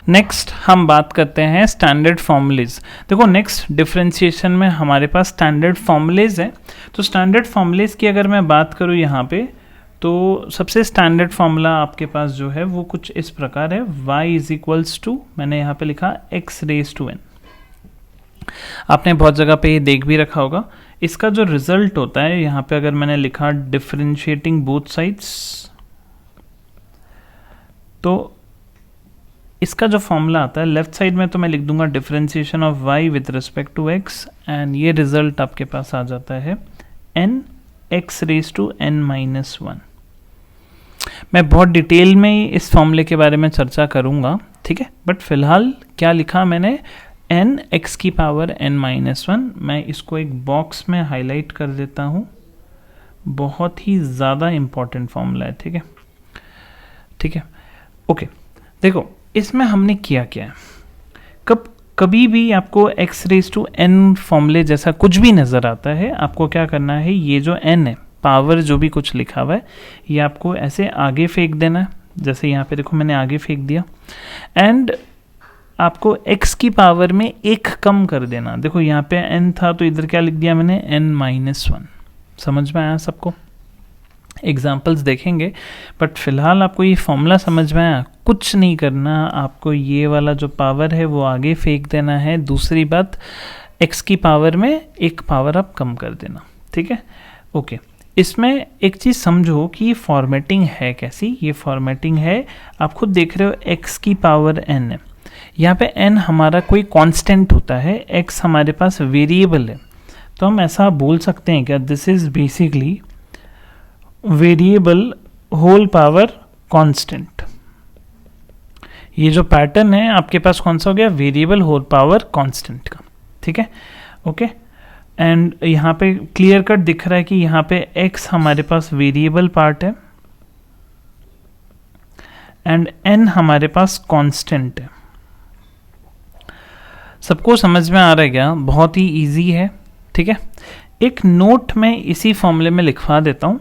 Next हम बात करते हैं स्टैंडर्ड फॉर्मूलेज। देखो नेक्स्ट डिफरेंशिएशन में हमारे पास स्टैंडर्ड फॉर्मूलेज है। तो स्टैंडर्ड फॉर्मूलेज की अगर मैं बात करूँ यहाँ पे, तो सबसे स्टैंडर्ड फॉर्मूला आपके पास जो है वो कुछ इस प्रकार है, y इज इक्वल्स टू, मैंने यहाँ पे लिखा x रेज टू n। आपने बहुत जगह पे ये देख भी रखा होगा। इसका जो रिजल्ट होता है यहाँ पे अगर मैंने लिखा डिफरेंशिएटिंग बोथ साइड्स, तो इसका जो फॉर्मूला आता है लेफ्ट साइड में तो मैं लिख दूंगा differentiation of y with respect to x, and ये रिजल्ट आपके पास आ जाता है n x raise to n minus 1। मैं बहुत डिटेल में इस फॉर्मूले के बारे में चर्चा करूंगा, ठीक है, बट फिलहाल क्या लिखा मैंने, n x की पावर n माइनस 1। मैं इसको एक बॉक्स में हाईलाइट कर देता हूं, बहुत ही ज़्यादा इंपॉर्टेंट फॉर्मूला है, ठीक है, ठीक है, ओके। देखो इसमें हमने किया क्या है, कभी भी आपको x रेज टू n फॉर्मूले जैसा कुछ भी नज़र आता है, आपको क्या करना है, ये जो n है, पावर जो भी कुछ लिखा हुआ है, ये आपको ऐसे आगे फेंक देना है। जैसे यहाँ पे देखो मैंने आगे फेंक दिया, एंड आपको x की पावर में एक कम कर देना। देखो यहाँ पे n था तो इधर क्या लिख दिया मैंने, n माइनस 1। समझ में आया सबको? एग्जाम्पल्स देखेंगे, बट फिलहाल आपको ये फॉर्मूला समझ में आया। कुछ नहीं करना, आपको ये वाला जो पावर है वो आगे फेंक देना है। दूसरी बात, x की पावर में एक पावर आप कम कर देना, ठीक है, ओके। इसमें एक चीज़ समझो कि ये फॉर्मेटिंग है कैसी। ये फॉर्मेटिंग है, आप खुद देख रहे हो, x की पावर n है, यहाँ पे n हमारा कोई कांस्टेंट होता है, x हमारे पास वेरिएबल है, तो हम ऐसा बोल सकते हैं क्या, this is basically variable whole power constant. ये जो पैटर्न है आपके पास कौन सा हो गया, वेरिएबल होल पावर कांस्टेंट का, ठीक है, ओके। एंड यहाँ पे क्लियर कट दिख रहा है कि यहाँ पे x हमारे पास वेरिएबल पार्ट है एंड n हमारे पास कांस्टेंट है। सबको समझ में आ रहा है क्या? बहुत ही इजी है, ठीक है। एक नोट में इसी फॉर्मूले में लिखवा देता हूँ,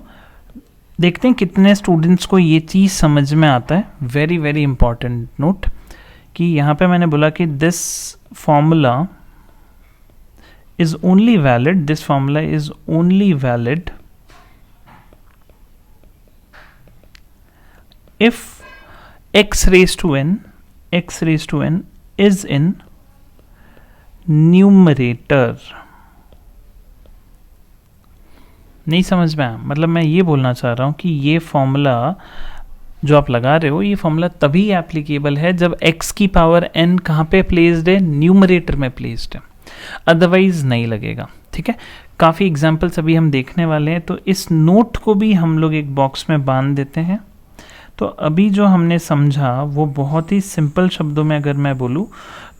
देखते हैं कितने स्टूडेंट्स को ये चीज़ समझ में आता है। वेरी वेरी इंपॉर्टेंट नोट कि यहाँ पे मैंने बोला कि this formula is only valid, this formula is only valid if x raised to n is in numerator. नहीं समझ में आया? मतलब मैं ये बोलना चाह रहा हूँ कि ये फॉर्मूला जो आप लगा रहे हो, ये फॉर्मूला तभी एप्लीकेबल है जब x की पावर n कहाँ पे प्लेस्ड है, न्यूमरेटर में प्लेस्ड है, अदरवाइज नहीं लगेगा, ठीक है। काफ़ी एग्जाम्पल्स अभी हम देखने वाले हैं, तो इस नोट को भी हम लोग एक बॉक्स में बांध देते हैं। तो अभी जो हमने समझा वो बहुत ही सिंपल शब्दों में अगर मैं बोलूँ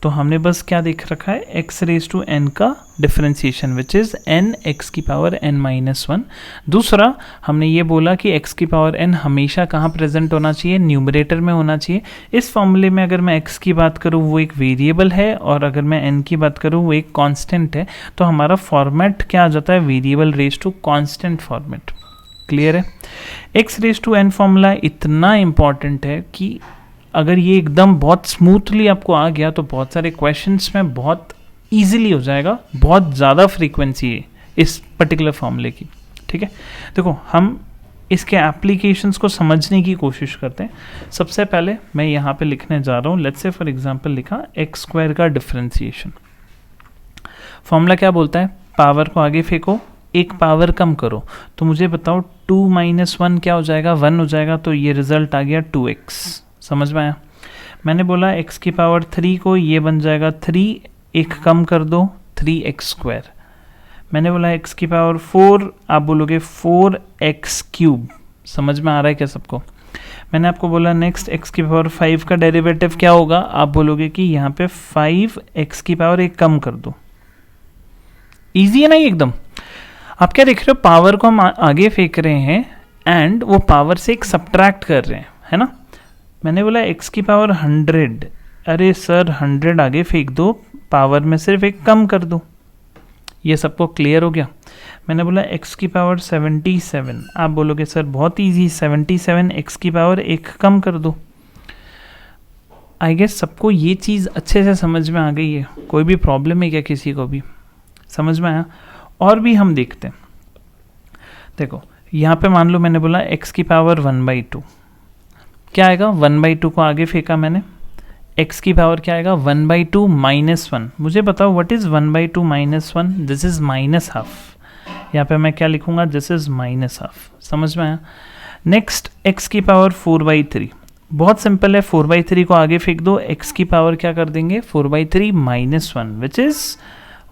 तो हमने बस क्या देख रखा है, x रेज टू n का differentiation which is n x की पावर n माइनस 1। दूसरा हमने ये बोला कि x की पावर n हमेशा कहाँ प्रेजेंट होना चाहिए, न्यूमरेटर में होना चाहिए। इस फॉर्मूले में अगर मैं x की बात करूँ वो एक वेरिएबल है और अगर मैं n की बात करूँ वो एक कांस्टेंट है, तो हमारा फॉर्मेट क्या आ जाता है, variable raise to constant format. Clear है? x raise to n formula इतना इंपॉर्टेंट है कि अगर ये एकदम बहुत स्मूथली आपको आ गया तो बहुत सारे क्वेश्चंस में बहुत इजीली हो जाएगा। बहुत ज़्यादा फ्रीक्वेंसी है इस पर्टिकुलर फॉर्मूले की, ठीक है। देखो हम इसके एप्लीकेशंस को समझने की कोशिश करते हैं। सबसे पहले मैं यहाँ पे लिखने जा रहा हूँ, लेट्स से फॉर एग्जांपल लिखा x स्क्वायर का डिफरेंशिएशन। फॉर्मूला क्या बोलता है, पावर को आगे फेंको, एक पावर कम करो, तो मुझे बताओ 2 माइनस 1 क्या हो जाएगा, 1 हो जाएगा, तो ये रिजल्ट आ गया 2x। समझ में आया? मैंने बोला x की पावर 3 को, ये बन जाएगा 3, एक कम कर दो 3x स्क्वायर। मैंने बोला x की पावर 4, आप बोलोगे 4x क्यूब। समझ में आ रहा है क्या सबको? मैंने आपको बोला नेक्स्ट x की पावर 5 का डेरिवेटिव क्या होगा, आप बोलोगे कि यहाँ पे 5x की पावर एक कम कर दो। ईजी है ना एकदम? आप क्या देख रहे हो, पावर को हम आगे फेंक रहे हैं एंड वो पावर से एक सब्ट्रैक्ट कर रहे हैं, है ना। मैंने बोला x की पावर 100, अरे सर 100 आगे फेंक दो, पावर में सिर्फ एक कम कर दो। ये सबको क्लियर हो गया? मैंने बोला x की पावर 77, आप बोलोगे सर बहुत इजी, 77 x की पावर एक कम कर दो। आई गेस सबको ये चीज़ अच्छे से समझ में आ गई है, कोई भी प्रॉब्लम है क्या किसी को भी समझ में आया? और भी हम देखते हैं, देखो यहाँ पे मान लो मैंने बोला x की पावर 1/2 क्या आएगा, 1/2 को आगे फेंका मैंने, x की पावर क्या आएगा 1/2 -1। मुझे बताओ what is 1/2 -1? This is -half. यहाँ पे मैं क्या लिखूंगा, दिस इज -हाफ। समझ में आया? नेक्स्ट x की पावर 4/3, बहुत सिंपल है, 4/3 को आगे फेंक दो, x की पावर क्या कर देंगे 4/3 -1 विच इज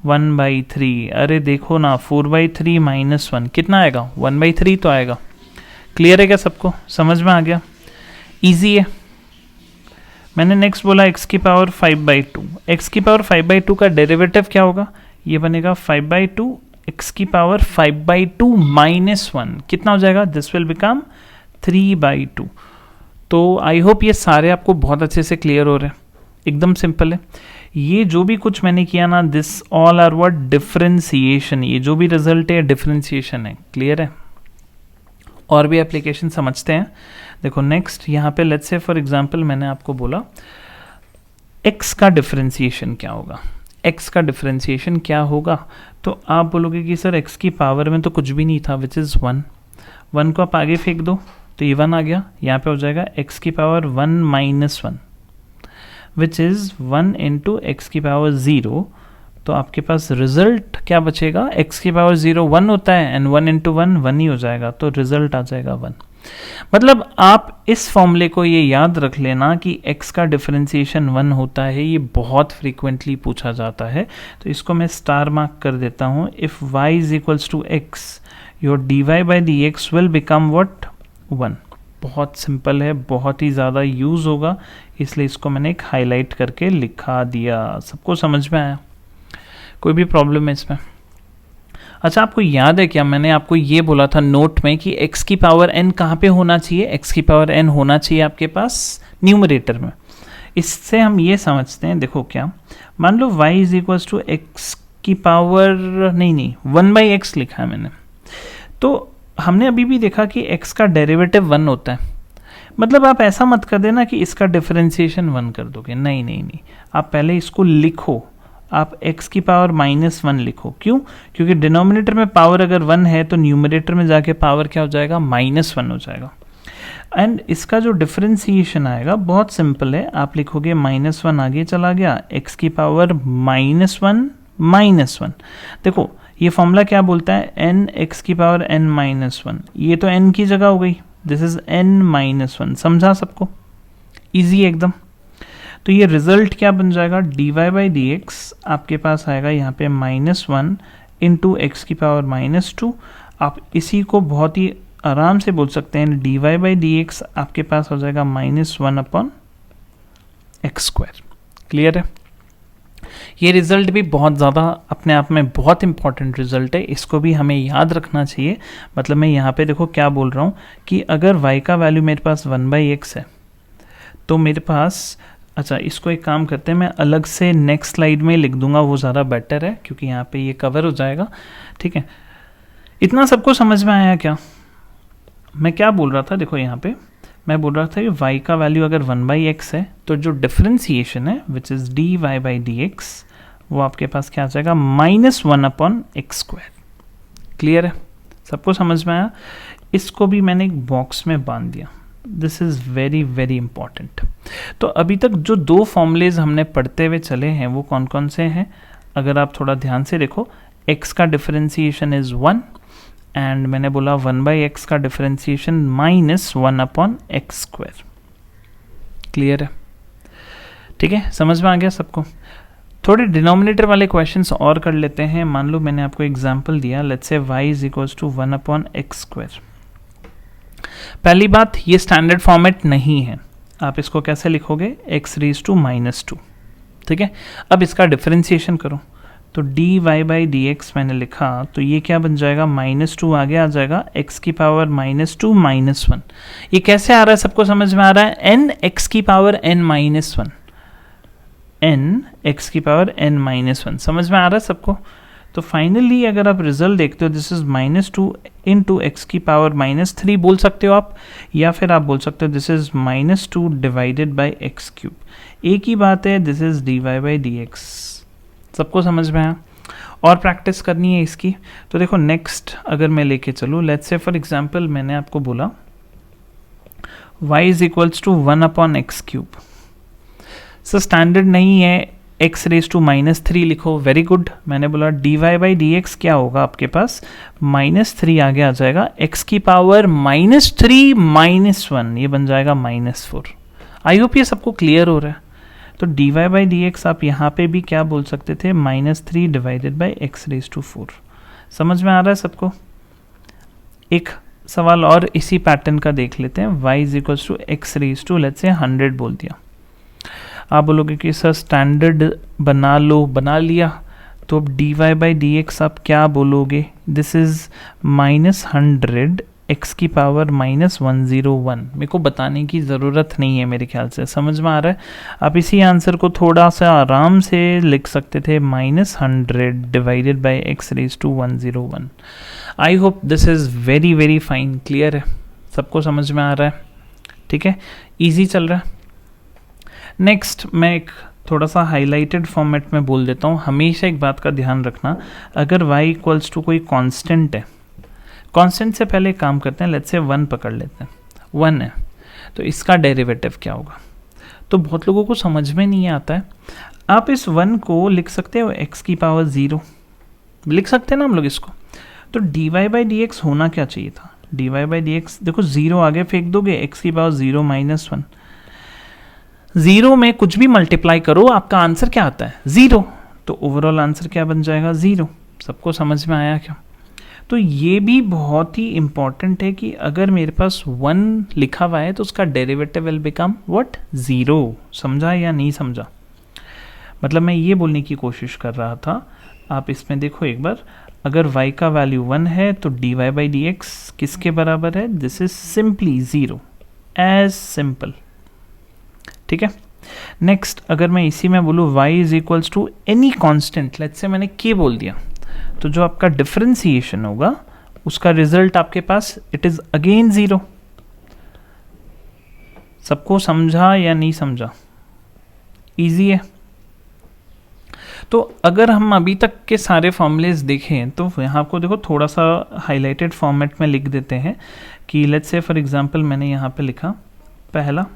1/3। अरे देखो ना 4/3 -1 कितना आएगा, 1/3 तो आएगा। क्लियर है क्या सबको, समझ में आ गया? इजी है। मैंने नेक्स्ट बोला x की पावर 5/2, x की पावर 5/2 का डेरिवेटिव क्या होगा, ये बनेगा 5/2 x की पावर 5/2 -1 कितना हो जाएगा, दिस विल बिकम 3/2। तो आई होप ये सारे आपको बहुत अच्छे से क्लियर हो रहे हैं, एकदम सिंपल है। ये जो भी कुछ मैंने किया ना, this all are what, differentiation. ये जो भी रिजल्ट है डिफरेंशिएशन है। क्लियर है? और भी एप्लीकेशन समझते हैं। देखो नेक्स्ट यहाँ पे लेट्स से फॉर एग्जांपल मैंने आपको बोला x का डिफरेंशिएशन क्या होगा, x का डिफरेंशिएशन क्या होगा, तो आप बोलोगे कि सर x की पावर में तो कुछ भी नहीं था विच इज़ 1 को आप आगे फेंक दो तो ये 1 आ गया, यहाँ पे हो जाएगा x की power 1 -1 which is 1 into x की पावर 0। तो आपके पास रिजल्ट क्या बचेगा, x की पावर 0 1 होता है एंड 1 इंटू 1 ही हो जाएगा, तो रिजल्ट आ जाएगा 1। मतलब आप इस फॉर्मूले को ये याद रख लेना कि x का डिफरेंशिएशन 1 होता है, ये बहुत फ्रीक्वेंटली पूछा जाता है। तो इसको मैं स्टार मार्क कर देता हूँ। If y is equals to x, your dy/dx will become what 1। बहुत सिंपल है, बहुत ही ज़्यादा यूज़ होगा, इसलिए इसको मैंने एक हाईलाइट करके लिखा दिया। सबको समझ में आया? कोई भी प्रॉब्लम है इसमें? अच्छा, आपको याद है क्या मैंने आपको ये बोला था नोट में कि x की पावर n कहाँ पे होना चाहिए, x की पावर n होना चाहिए आपके पास न्यूमरेटर में। इससे हम ये समझते हैं, देखो क्या, मान लो y is equals to x की पावर नहीं 1/x लिखा है मैंने, तो हमने अभी भी देखा कि x का डेरिवेटिव 1 होता है। मतलब आप ऐसा मत कर देना कि इसका डिफरेंशिएशन 1 कर दोगे, नहीं, आप पहले इसको लिखो, आप x की पावर -1 लिखो। क्यों? क्योंकि डिनोमिनेटर में पावर अगर 1 है तो न्यूमरेटर में जाके पावर क्या हो जाएगा, -1 हो जाएगा। एंड इसका जो डिफरेंशिएशन आएगा बहुत सिंपल है, आप लिखोगे -1 आगे चला गया, x की पावर -1 देखो ये फॉर्मूला क्या बोलता है, n x की पावर n-1, ये तो n की जगह हो गई, दिस इज n-1। समझा सबको? इजी एकदम। तो ये रिजल्ट क्या बन जाएगा, dy/dx आपके पास आएगा यहाँ पे -1 इंटू एक्स की पावर -2। आप इसी को बहुत ही आराम से बोल सकते हैं, dy/dx आपके पास हो जाएगा -1/x²। क्लियर है? ये रिजल्ट भी बहुत ज़्यादा अपने आप में बहुत इंपॉर्टेंट रिजल्ट है, इसको भी हमें याद रखना चाहिए। मतलब मैं यहाँ पे देखो क्या बोल रहा हूँ कि अगर y का वैल्यू मेरे पास 1/x है तो मेरे पास, अच्छा इसको एक काम करते हैं, मैं अलग से नेक्स्ट स्लाइड में लिख दूंगा, वो ज़्यादा बेटर है क्योंकि यहाँ पे ये कवर हो जाएगा। ठीक है, इतना सबको समझ में आया क्या? मैं क्या बोल रहा था, देखो यहाँ पे मैं बोल रहा था कि y का वैल्यू अगर 1/x है तो जो डिफरेंशिएशन है विच इज़ dy/dx वो आपके पास क्या आ जाएगा, -1/x²। क्लियर है? सबको समझ में आया? इसको भी मैंने एक बॉक्स में बांध दिया, this is very very important. तो अभी तक जो 2 फॉर्मूलेज हमने पढ़ते हुए चले हैं वो कौन कौन से हैं, अगर आप थोड़ा ध्यान से देखो, x का डिफरेंशिएशन इज़ 1 एंड मैंने बोला 1/x का डिफरेंशिएशन -1/x²। क्लियर है? ठीक है, समझ में आ गया सबको? थोड़े डिनोमिनेटर वाले क्वेश्चंस और कर लेते हैं। मान लो मैंने आपको एग्जांपल दिया, let's say y is equals to 1/x²। पहली बात, ये स्टैंडर्ड फॉर्मेट नहीं है, आप इसको कैसे लिखोगे, x⁻²। ठीक है, अब इसका डिफरेंशिएशन करो तो dy/dx मैंने लिखा तो ये क्या बन जाएगा, -2 आगे आ जाएगा, x की पावर -2 -1। ये कैसे आ रहा है, सबको समझ में आ रहा है, n x की पावर n-1, n x की पावर n-1, समझ में आ रहा है सबको? तो फाइनली अगर आप रिजल्ट देखते हो दिस इज -2 इंटू एक्स की पावर -3 बोल सकते हो आप, या फिर आप बोल सकते हो this is -2 divided by x cube. एक ही बात है, दिस इज dy/dx। सबको समझ में आया? और प्रैक्टिस करनी है इसकी। तो देखो नेक्स्ट अगर मैं लेके चलूँ, लेट्स से फॉर एग्जांपल मैंने आपको बोला y is equals to 1/x cube. Sir standard नहीं है, x⁻³ लिखो, वेरी गुड। मैंने बोला dy/dx क्या होगा आपके पास, -3 आगे आ जाएगा, x की पावर -3 -1 ये बन जाएगा -4। आई होप ये सबको क्लियर हो रहा है। तो dy/dx आप यहाँ पे भी क्या बोल सकते थे, -3 डिवाइडेड बाई x⁴। समझ में आ रहा है सबको? एक सवाल और इसी पैटर्न का देख लेते हैं। y is equals to x⁻, let's say 100 बोल दिया। आप बोलोगे कि सर स्टैंडर्ड बना लो, बना लिया, तो अब dy/dx आप क्या बोलोगे, दिस इज -100 x की पावर -101। मेरे को बताने की ज़रूरत नहीं है, मेरे ख्याल से समझ में आ रहा है। आप इसी आंसर को थोड़ा सा आराम से लिख सकते थे, -100 divided by x⁻101। I hope this is very very fine, clear है, सबको समझ में आ रहा है? ठीक है, ईजी चल रहा है। नेक्स्ट मैं एक थोड़ा सा हाईलाइटेड फॉर्मेट में बोल देता हूँ। हमेशा एक बात का ध्यान रखना, अगर y इक्वल्स टू कोई कांस्टेंट है, कांस्टेंट से पहले काम करते हैं, लेट्स से 1 पकड़ लेते हैं, 1 है, तो इसका डेरिवेटिव क्या होगा? तो बहुत लोगों को समझ में नहीं आता है। आप इस 1 को लिख सकते हो x की पावर 0, लिख सकते हैं ना हम लोग इसको। तो dy/dx होना क्या चाहिए था, dy/dx देखो 0 आगे फेंक दोगे, x की पावर 0 -1, 0 में कुछ भी मल्टीप्लाई करो आपका आंसर क्या आता है, 0। तो ओवरऑल आंसर क्या बन जाएगा, 0। सबको समझ में आया क्या? तो ये भी बहुत ही इंपॉर्टेंट है कि अगर मेरे पास 1 लिखा हुआ है तो उसका डेरिवेटिव विल बिकम व्हाट, 0। समझा या नहीं समझा? मतलब मैं ये बोलने की कोशिश कर रहा था, आप इसमें देखो एक बार, अगर y का वैल्यू 1 है तो dy/dx किसके बराबर है, this is simply 0, as simple. ठीक है, नेक्स्ट अगर मैं इसी में बोलूँ y is equals to any constant, let's say मैंने k बोल दिया, तो जो आपका डिफरेंशिएशन होगा उसका रिजल्ट आपके पास इट इज अगेन 0। सबको समझा या नहीं समझा? इजी है। तो अगर हम अभी तक के सारे फॉर्मूलेज देखें तो यहाँ आपको देखो थोड़ा सा हाईलाइटेड फॉर्मेट में लिख देते हैं कि लेट्स से फॉर एग्जांपल मैंने यहाँ पे लिखा पहला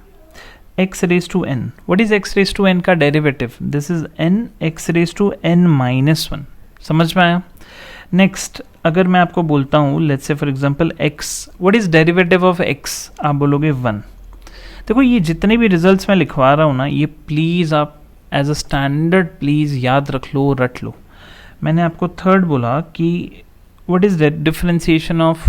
x⁻n। व्हाट इज x⁻n का derivative, this is n x⁻n-1। समझ में आया? नेक्स्ट अगर मैं आपको बोलता हूँ let's say for example x, what is derivative of x, आप बोलोगे 1। देखो ये जितने भी रिजल्ट्स मैं लिखवा रहा हूँ ना, ये प्लीज़ आप एज अ स्टैंडर्ड प्लीज़ याद रख लो, रट लो। मैंने आपको थर्ड बोला कि व्हाट इज डिफरेंशिएशन ऑफ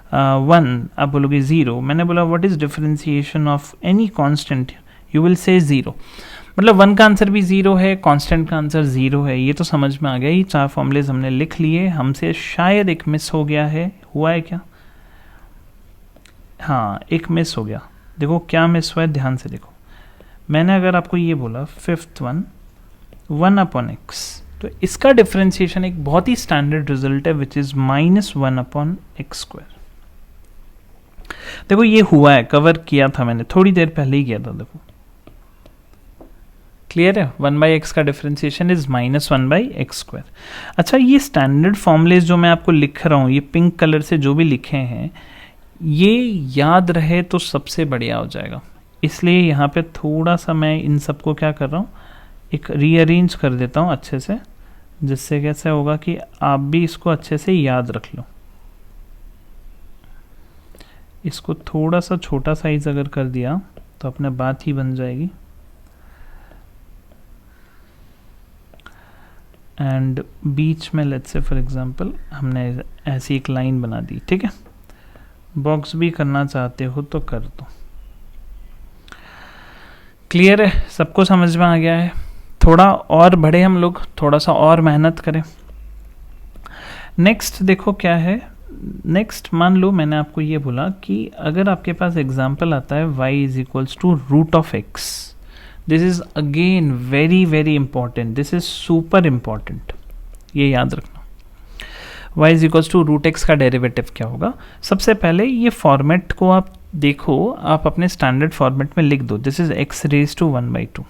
1, आप बोलोगे 0। मैंने बोला what is differentiation of any constant, you will say 0। मतलब 1 का आंसर भी 0 है, कांस्टेंट का आंसर 0 है। ये तो समझ में आ गया। ये 4 फॉर्मूलेज हमने लिख लिए, हमसे शायद एक मिस हो गया है, हुआ है क्या? हाँ एक मिस हो गया। देखो क्या मिस हुआ है, ध्यान से देखो। मैंने अगर आपको ये बोला फिफ्थ वन 1/x, तो इसका डिफरेंशिएशन एक बहुत ही स्टैंडर्ड रिजल्ट है विच इज -1/x²। देखो ये हुआ है, कवर किया था मैंने, थोड़ी देर पहले ही किया था। देखो क्लियर है, 1/x का डिफरेंशिएशन इज -1/x²। अच्छा ये स्टैंडर्ड फॉर्मूलेज जो मैं आपको लिख रहा हूँ, ये पिंक कलर से जो भी लिखे हैं, ये याद रहे तो सबसे बढ़िया हो जाएगा। इसलिए यहाँ पे थोड़ा सा मैं इन सबको क्या कर रहा हूँ, एक रीअरेंज कर देता हूँ अच्छे से, जिससे कैसे होगा कि आप भी इसको अच्छे से याद रख लो। इसको थोड़ा सा छोटा साइज अगर कर दिया तो अपने बात ही बन जाएगी। एंड बीच में लेट्स से फॉर एग्जांपल हमने ऐसी एक लाइन बना दी, ठीक है। बॉक्स भी करना चाहते हो तो कर दो। क्लियर है, सबको समझ में आ गया है? थोड़ा और बढ़े हम लोग, थोड़ा सा और मेहनत करें। नेक्स्ट देखो क्या है। नेक्स्ट मान लो मैंने आपको ये बोला कि अगर आपके पास एग्जांपल आता है y is equals to √(x), this is again very very important, this is super important, ये याद रखना। y is equals to root x का डेरिवेटिव क्या होगा। सबसे पहले ये फॉर्मेट को आप देखो, आप अपने स्टैंडर्ड फॉर्मेट में लिख दो, this is x raise to 1/2।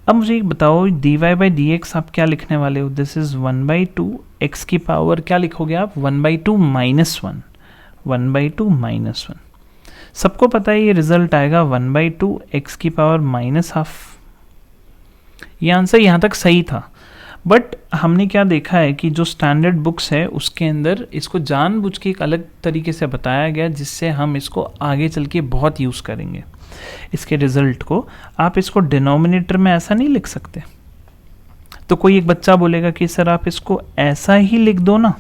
अब मुझे एक बताओ dy बाई डी एक्स आप क्या लिखने वाले हो, दिस इज 1/2 एक्स की पावर क्या लिखोगे आप 1/2 माइनस 1, 1/2 माइनस 1। सबको पता है ये रिजल्ट आएगा 1/2 एक्स की पावर माइनस हाफ। ये आंसर यहाँ तक सही था, बट हमने क्या देखा है कि जो स्टैंडर्ड बुक्स है उसके अंदर इसको जानबूझ के एक अलग तरीके से बताया गया, जिससे हम इसको आगे चल के बहुत यूज़ करेंगे। इसके रिजल्ट को आप इसको डिनोमिनेटर में ऐसा नहीं लिख सकते। तो कोई एक बच्चा बोलेगा कि सर आप इसको ऐसा ही लिख दो ना।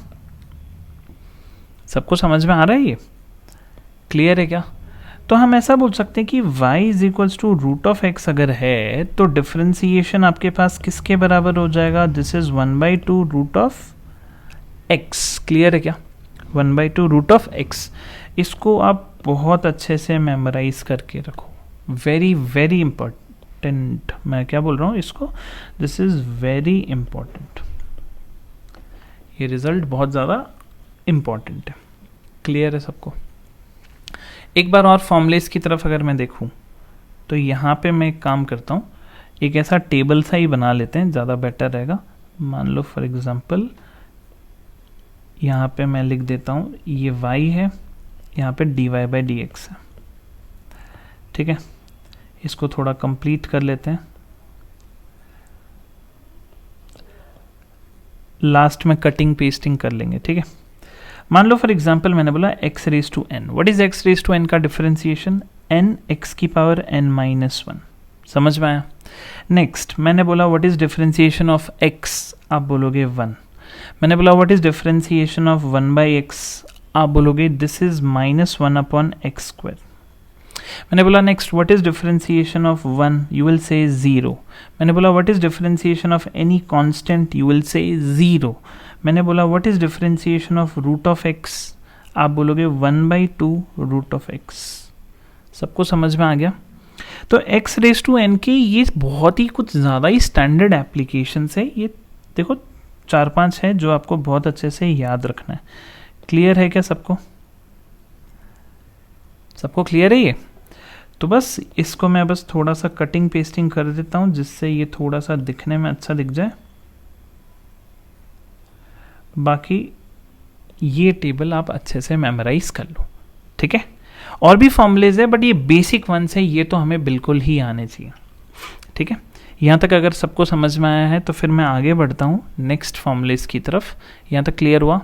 सबको समझ में आ रहा है, ये क्लियर है क्या? तो हम ऐसा बोल सकते हैं कि y is equals to root of x अगर है तो डिफरेंशिएशन आपके पास किसके बराबर हो जाएगा, this is 1/2 root of x. Clear है क्या? 1/2 रूट ऑफ एक्स। इसको आप बहुत अच्छे से मेमोराइज करके रखो, वेरी वेरी इंपॉर्टेंट। मैं क्या बोल रहा हूँ इसको, दिस इज वेरी इंपॉर्टेंट। ये रिजल्ट बहुत ज़्यादा इंपॉर्टेंट है। क्लियर है सबको? एक बार और फॉर्मूलेस की तरफ अगर मैं देखूं तो यहाँ पे मैं एक काम करता हूँ, एक ऐसा टेबल सा ही बना लेते हैं, ज़्यादा बेटर रहेगा। मान लो फॉर एग्जांपल यहाँ पे मैं लिख देता हूँ ये y है, यहाँ पे dy बाई डी एक्स है। ठीक है, इसको थोड़ा कंप्लीट कर लेते हैं। लास्ट में कटिंग पेस्टिंग कर लेंगे। ठीक है, मान लो फॉर एग्जाम्पल मैंने बोला x raise to n। What is x raise to n का डिफरेंशिएशन, n x की पावर n माइनस 1। समझ में आया? नेक्स्ट मैंने बोला what is differentiation of x, आप बोलोगे 1। मैंने बोला what is differentiation of 1/x, आप बोलोगे दिस इज -1/x²। मैंने बोला next what is differentiation of 1, you will say 0। मैंने बोला what is differentiation of any constant, you will say 0। मैंने बोला what is differentiation of root of x, आप बोलोगे 1/2 रूट ऑफ एक्स। सबको समझ में आ गया? तो x रेज टू n के ये बहुत ही कुछ ज़्यादा ही स्टैंडर्ड एप्लीकेशंस है। ये देखो 4-5 है जो आपको बहुत अच्छे से याद रखना है। क्लियर है क्या सबको? सबको क्लियर है ये? तो बस इसको मैं बस थोड़ा सा कटिंग पेस्टिंग कर देता हूँ जिससे ये थोड़ा सा दिखने में अच्छा दिख जाए। बाकी ये टेबल आप अच्छे से मेमोराइज कर लो। ठीक है, और भी फॉर्मूलेज है बट ये बेसिक वंस है, ये तो हमें बिल्कुल ही आने चाहिए। ठीक है, यहाँ तक अगर सबको समझ में आया है तो फिर मैं आगे बढ़ता हूँ नेक्स्ट फॉर्मूलेज की तरफ। यहाँ तक क्लियर हुआ?